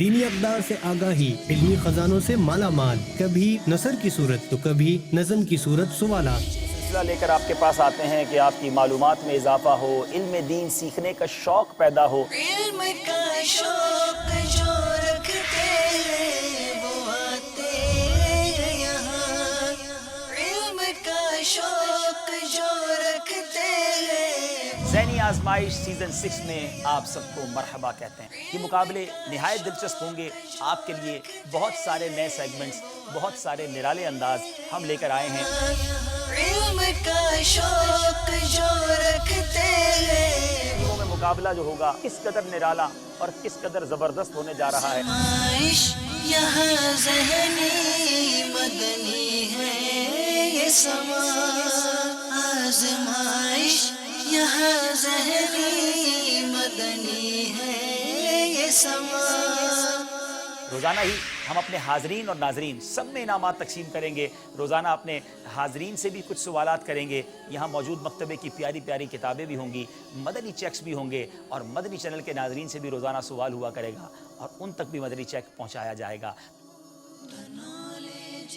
دینی اقدار سے آگاہی، علمی خزانوں سے مالا مال، کبھی نثر کی صورت تو کبھی نظم کی صورت سوالات، سلسلہ لے کر آپ کے پاس آتے ہیں کہ آپ کی معلومات میں اضافہ ہو، علم دین سیکھنے کا شوق پیدا ہو۔ علم کا شوق جو رکھتے ہیں وہ آتے ہیں یہاں، علم کا شوق جو رکھتے ہیں۔ ذہنی آزمائش سیزن 6 میں آپ سب کو مرحبا کہتے ہیں۔ یہ مقابلے نہایت دلچسپ ہوں گے، آپ کے لیے بہت سارے نئے سیگمنٹس، بہت سارے نرالے انداز ہم لے کر آئے ہیں۔ علم کا شوق جو رکھتے ہیں، ٹیموں میں مقابلہ جو ہوگا کس قدر نرالا اور کس قدر زبردست ہونے جا رہا ہے۔ آزمائش یہاں ذہنی مدنی ہے یہ سما، آزمائش یہاں ذہنی مدنی ہے یہ سما۔ روزانہ ہی ہم اپنے حاضرین اور ناظرین سب میں انعامات تقسیم کریں گے۔ روزانہ اپنے حاضرین سے بھی کچھ سوالات کریں گے۔ یہاں موجود مکتبے کی پیاری پیاری کتابیں بھی ہوں گی، مدنی چیکس بھی ہوں گے، اور مدنی چینل کے ناظرین سے بھی روزانہ سوال ہوا کرے گا اور ان تک بھی مدنی چیک پہنچایا جائے گا۔ The knowledge